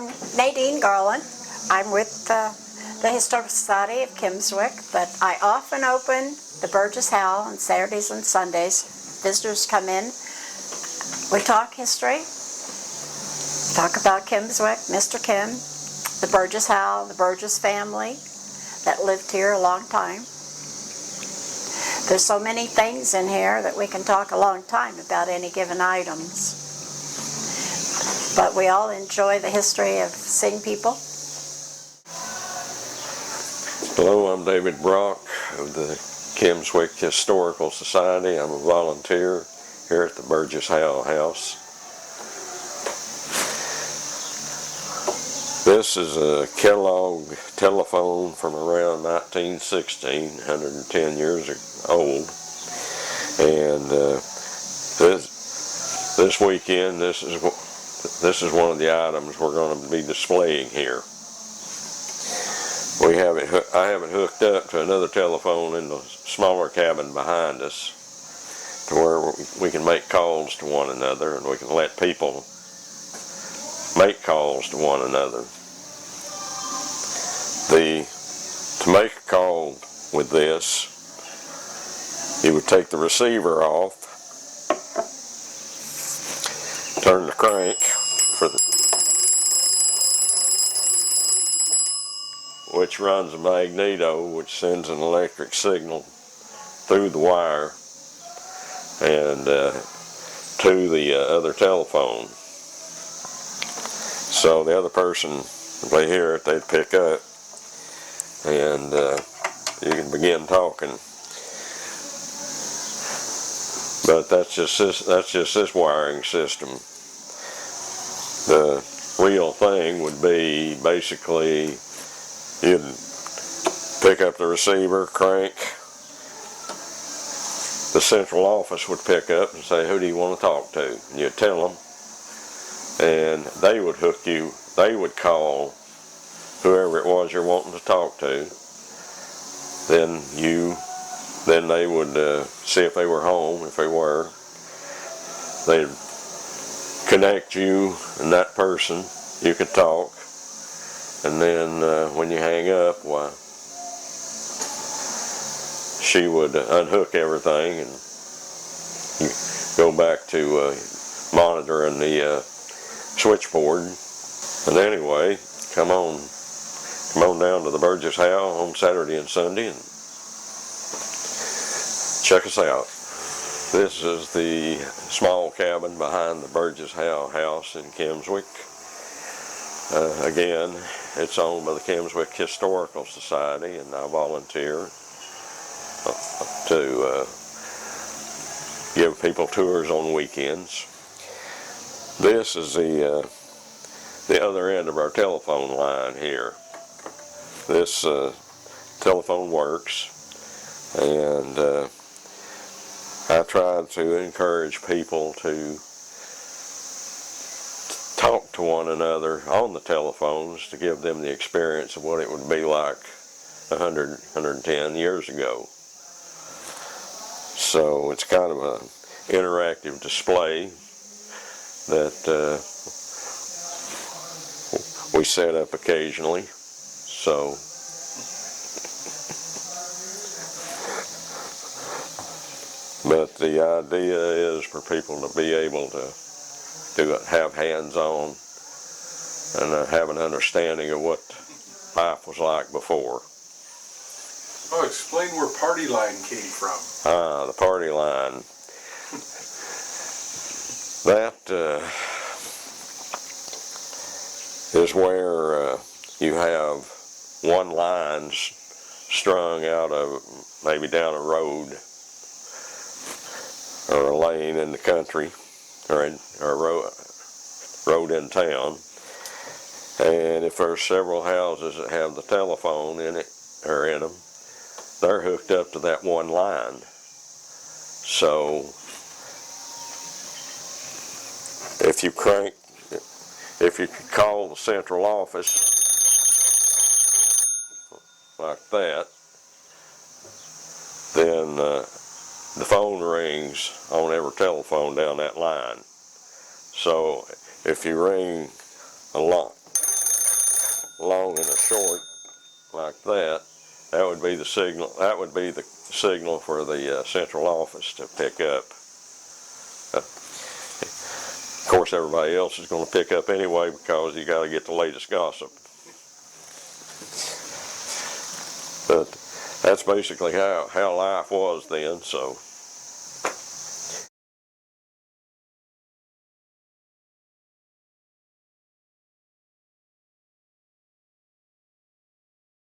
I'm Nadine Garland. I'm with the Historical Society of Kimmswick, but I often open the Burgess-How on Saturdays and Sundays. Visitors come in. We talk history, talk about Kimmswick, Mr. Kim, the Burgess-How, the Burgess family that lived here a long time. There's so many things in here that we can talk a long time about any given items. But we all enjoy the history of seeing people. Hello, I'm David Brock of the Kimmswick Historical Society. I'm a volunteer here at the Burgess-How House. This is a catalog telephone from around 1916, 110 years old. And this weekend, this is one of the items we're going to be displaying here. I have it hooked up to another telephone in the smaller cabin behind us, to where we can make calls to one another, and we can let people make calls to one another. To make a call with this, you would take the receiver off, turn the crank which runs a magneto, which sends an electric signal through the wire and to the other telephone. So the other person, if they hear it, they'd pick up, and you can begin talking. But that's just this wiring system. The real thing would be basically you'd pick up the receiver, crank. The central office would pick up and say, "Who do you want to talk to?" And you'd tell them, and they would hook you. They would call whoever it was you're wanting to talk to. Then they would see if they were home. If they were, they'd connect you and that person. You could talk. And then when you hang up, why, she would unhook everything and you go back to monitoring the switchboard. And anyway, come on down to the Burgess-How on Saturday and Sunday and check us out. This is the small cabin behind the Burgess-How House in Kimmswick. Again, it's owned by the Kimmswick Historical Society, and I volunteer to give people tours on weekends. This is the other end of our telephone line here. This telephone works, and I try to encourage people to talk to one another on the telephones to give them the experience of what it would be like 110 years ago. So it's kind of an interactive display that we set up occasionally. So but the idea is for people to be able to have hands-on and have an understanding of what life was like before. Oh, explain where Party Line came from. The party line. That is where you have one line strung out of maybe down a road or a lane in the country, or a road in town, and if there's several houses that have the telephone in it or in them, they're hooked up to that one line. So if you call the central office like that, then the phone rings on every telephone down that line. So if you ring a lot, long and a short like that, that would be the signal. That would be the signal for the central office to pick up. Of course, everybody else is going to pick up anyway because you got to get the latest gossip. But that's basically how life was then. So.